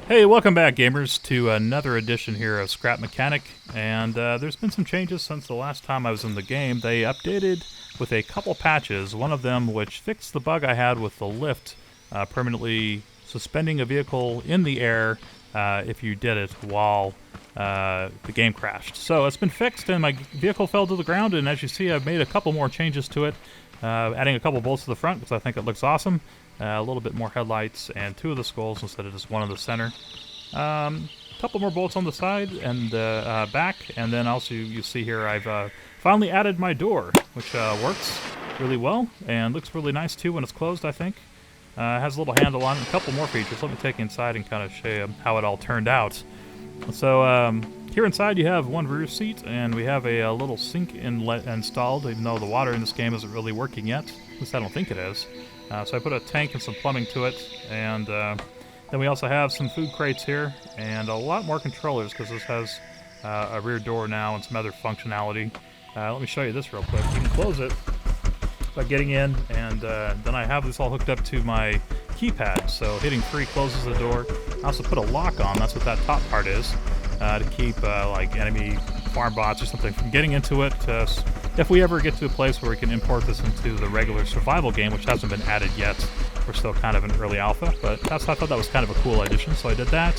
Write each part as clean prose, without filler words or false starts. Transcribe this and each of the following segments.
Hey, welcome back, gamers, to another edition here of Scrap Mechanic. And there's been some changes since the last time I was in the game. They updated with a couple patches, one of them which fixed the bug I had with the lift permanently suspending a vehicle in the air if you did it while the game crashed. So it's been fixed, and my vehicle fell to the ground, and as you see, I've made a couple more changes to it, adding a couple bolts to the front because I think it looks awesome. A little bit more headlights and two of the skulls instead of just one in the center. A couple more bolts on the side and back, and then also you see here I've finally added my door, which works really well and looks really nice too when it's closed, I think. Has a little handle on it, a couple more features. Let me take you inside and kind of show you how it all turned out. So here inside you have one rear seat, and we have a little sink inlet installed, even though the water in this game isn't really working yet. At least I don't think it is. So I put a tank and some plumbing to it, and then we also have some food crates here, and a lot more controllers because this has a rear door now and some other functionality. Let me show you this real quick. You can close it by getting in, and then I have this all hooked up to my keypad, so hitting 3 closes the door. I also put a lock on, that's what that top part is, to keep like enemy farm bots or something from getting into it. If we ever get to a place where we can import this into the regular survival game, which hasn't been added yet, we're still kind of in early alpha, but I thought that was kind of a cool addition, so I did that.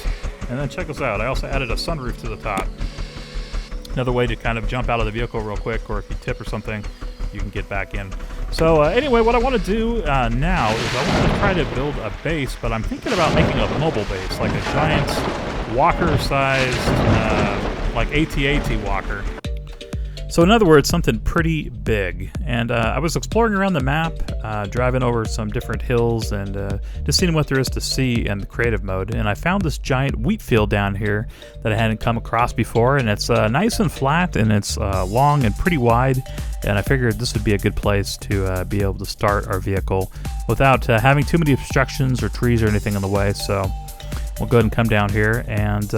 And then check this out, I also added a sunroof to the top. Another way to kind of jump out of the vehicle real quick, or if you tip or something, you can get back in. So anyway, what I want to do now is I want to try to build a base, but I'm thinking about making a mobile base, like a giant walker-sized, like AT-AT walker. So in other words, something pretty big. And I was exploring around the map, driving over some different hills and just seeing what there is to see in the creative mode. And I found this giant wheat field down here that I hadn't come across before. And it's nice and flat, and it's long and pretty wide. And I figured this would be a good place to be able to start our vehicle without having too many obstructions or trees or anything in the way. So we'll go ahead and come down here and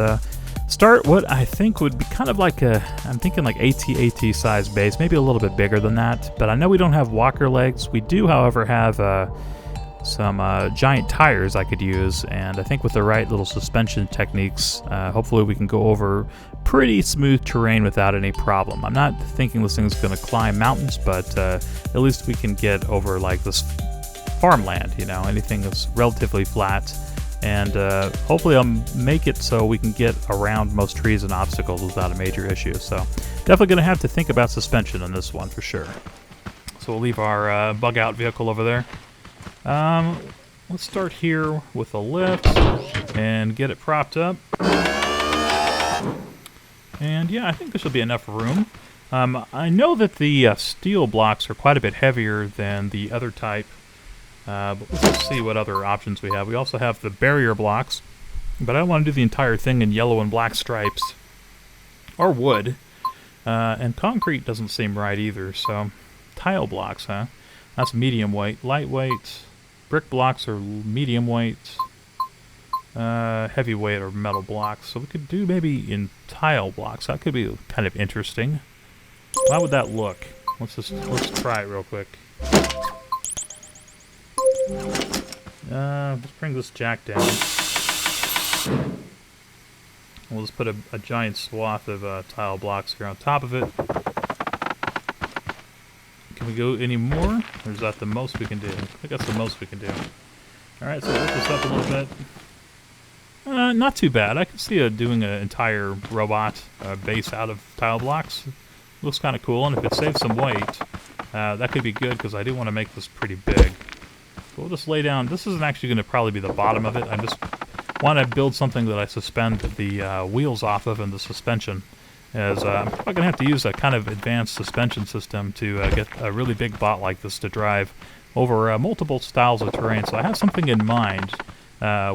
start what I think would be kind of like I'm thinking like AT-AT size base, maybe a little bit bigger than that, but I know we don't have walker legs. We do, however, have some giant tires I could use, and I think with the right little suspension techniques, hopefully we can go over pretty smooth terrain without any problem. I'm not thinking this thing's going to climb mountains, but at least we can get over like this farmland, you know, anything that's relatively flat. And hopefully I'll make it so we can get around most trees and obstacles without a major issue. So definitely going to have to think about suspension on this one for sure. So we'll leave our Bugout vehicle over there. Let's start here with a lift and get it propped up. And yeah, I think this should be enough room. I know that the steel blocks are quite a bit heavier than the other type. But let's see what other options we have. We also have the barrier blocks, but I don't want to do the entire thing in yellow and black stripes. Or wood. And concrete doesn't seem right either, so tile blocks, huh? That's medium weight. Lightweight. Brick blocks are medium weight. Heavyweight or metal blocks. So we could do maybe in tile blocks. That could be kind of interesting. How would that look? Let's try it real quick. Let's bring this jack down. We'll just put a giant swath of tile blocks here on top of it. Can we go any more? Or is that the most we can do? I think that's the most we can do. Alright, so lift this up a little bit. Not too bad. I could see doing an entire robot base out of tile blocks. Looks kind of cool, and if it saves some weight, that could be good because I do want to make this pretty big. So we'll just lay down. This isn't actually going to probably be the bottom of it. I just want to build something that I suspend the wheels off of and the suspension. As I'm probably going to have to use a kind of advanced suspension system to get a really big bot like this to drive over multiple styles of terrain. So I have something in mind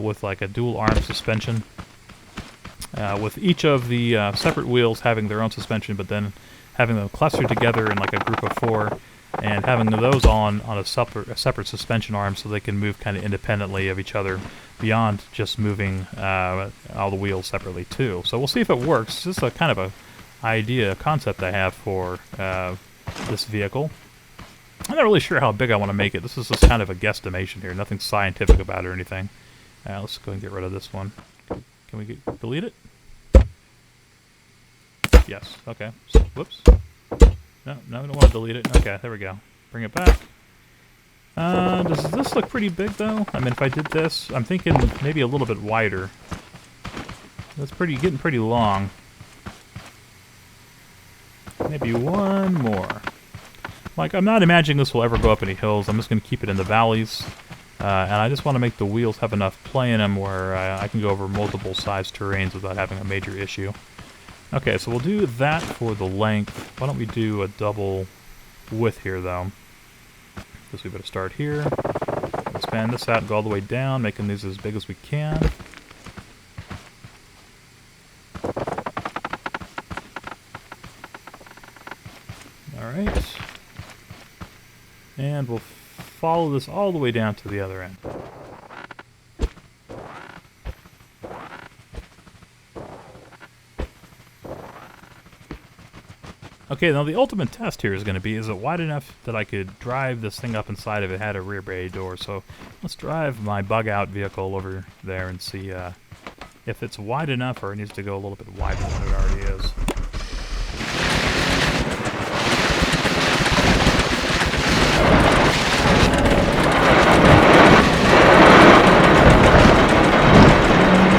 with like a dual arm suspension. With each of the separate wheels having their own suspension, but then having them clustered together in like a group of 4. And having those on a separate suspension arm so they can move kind of independently of each other beyond just moving all the wheels separately too. So we'll see if it works. This is a kind of a concept I have for this vehicle. I'm not really sure how big I want to make it. This is just kind of a guesstimation here. Nothing scientific about it or anything. Let's go and get rid of this one. Can we delete it? Yes. Okay. Whoops. No, we don't want to delete it. Okay, there we go. Bring it back. Does this look pretty big, though? I mean, if I did this, I'm thinking maybe a little bit wider. That's getting pretty long. Maybe one more. Like, I'm not imagining this will ever go up any hills. I'm just going to keep it in the valleys. And I just want to make the wheels have enough play in them where I can go over multiple size terrains without having a major issue. Okay, so we'll do that for the length. Why don't we do a double width here, though? Because we better start here. Expand this out and go all the way down, making these as big as we can. Alright. And we'll follow this all the way down to the other end. Okay, now the ultimate test here is going to be, is it wide enough that I could drive this thing up inside if it had a rear bay door? So let's drive my Bugout vehicle over there and see if it's wide enough or it needs to go a little bit wider than it already is.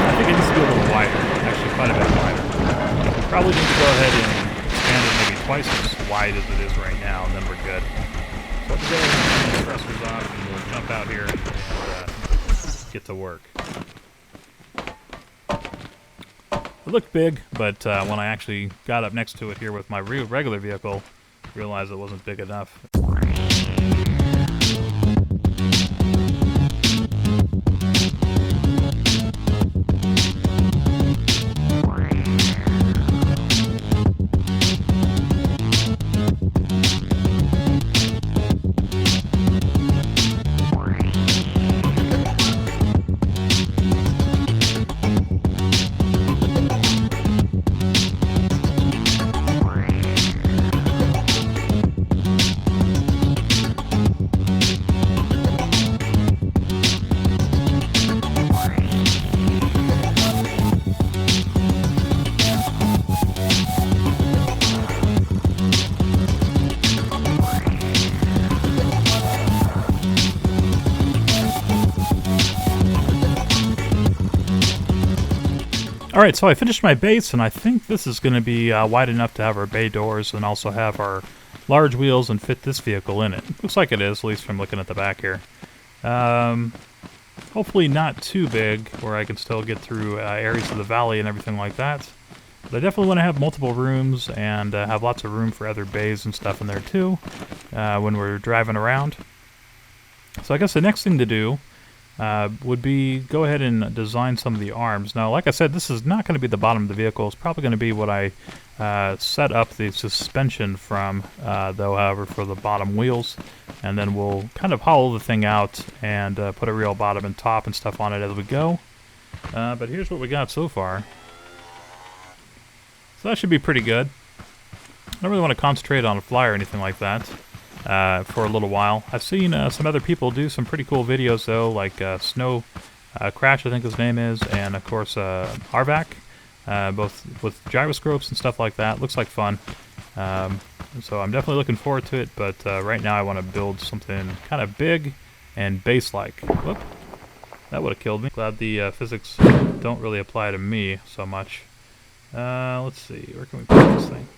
I think it needs to be a little wider, actually quite a bit wider. Probably need to go ahead and expand it maybe twice as wide as it is right now, and then we're good. So let's go ahead and turn the compressors off, and we'll jump out here and get to work. It looked big, but when I actually got up next to it here with my regular vehicle, I realized it wasn't big enough. Alright, so I finished my base, and I think this is going to be wide enough to have our bay doors and also have our large wheels and fit this vehicle in it. Looks like it is, at least from looking at the back here. Hopefully not too big, where I can still get through areas of the valley and everything like that. But I definitely want to have multiple rooms and have lots of room for other bays and stuff in there too when we're driving around. So I guess the next thing to do would be go ahead and design some of the arms. Now, like I said, this is not going to be the bottom of the vehicle. It's probably going to be what I set up the suspension from, though, however, for the bottom wheels. And then we'll kind of hollow the thing out and put a real bottom and top and stuff on it as we go. But here's what we got so far. So that should be pretty good. I don't really want to concentrate on a fly or anything like that. For a little while. I've seen some other people do some pretty cool videos though, like Snow Crash, I think his name is, and of course Harvac, both with gyroscopes and stuff like that. Looks like fun. So I'm definitely looking forward to it, but right now I want to build something kind of big and base-like. Whoop. That would have killed me. Glad the physics don't really apply to me so much. Let's see, where can we put this thing?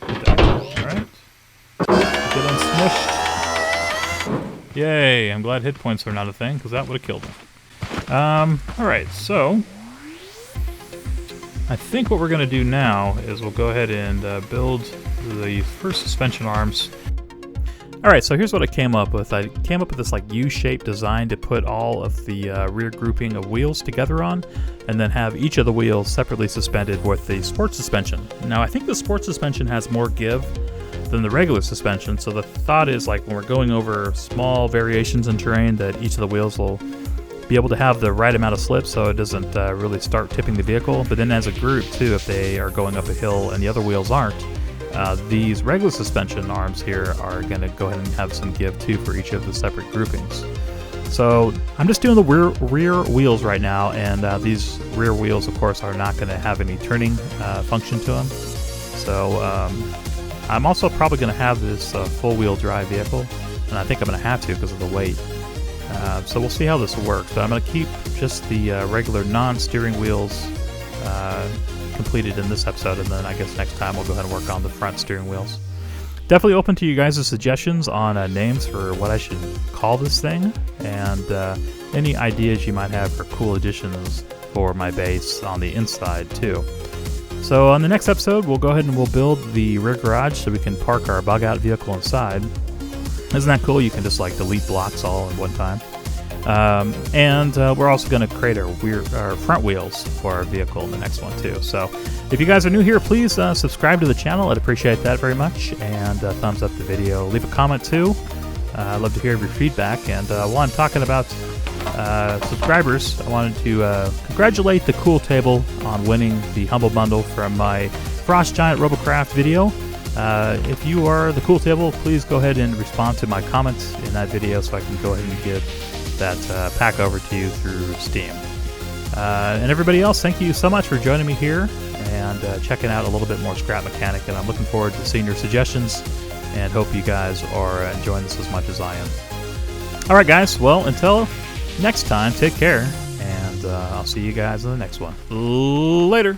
Alright. Get unsmushed. Yay, I'm glad hit points are not a thing, because that would have killed me. Alright, so I think what we're going to do now is we'll go ahead and build the first suspension arms. Alright, so here's what I came up with. I came up with this like U-shaped design to put all of the rear grouping of wheels together on, and then have each of the wheels separately suspended with the sport suspension. Now I think the sport suspension has more give than the regular suspension, so the thought is like when we're going over small variations in terrain that each of the wheels will be able to have the right amount of slip so it doesn't really start tipping the vehicle. But then as a group too, if they are going up a hill and the other wheels aren't, these regular suspension arms here are going to go ahead and have some give too for each of the separate groupings. So I'm just doing the rear wheels right now, and these rear wheels, of course, are not going to have any turning function to them. So I'm also probably going to have this full-wheel drive vehicle, and I think I'm going to have to because of the weight. So we'll see how this works, but I'm going to keep just the regular non-steering wheels completed in this episode, and then I guess next time we'll go ahead and work on the front steering wheels. Definitely open to you guys' suggestions on names for what I should call this thing, and any ideas you might have for cool additions for my base on the inside too. So on the next episode, we'll go ahead and we'll build the rear garage so we can park our Bugout vehicle inside. Isn't that cool? You can just like delete blocks all in one time. And we're also going to create our front wheels for our vehicle in the next one too. So if you guys are new here, please subscribe to the channel. I'd appreciate that very much. And thumbs up the video. Leave a comment too. I'd love to hear your feedback. And while I'm talking about subscribers, I wanted to congratulate the Cool Table on winning the Humble Bundle from my Frost Giant Robocraft video. If you are the Cool Table, please go ahead and respond to my comments in that video so I can go ahead and give that pack over to you through Steam. And everybody else, thank you so much for joining me here and checking out a little bit more Scrap Mechanic, and I'm looking forward to seeing your suggestions and hope you guys are enjoying this as much as I am. Alright guys, well until next time, take care, and I'll see you guys in the next one. Later!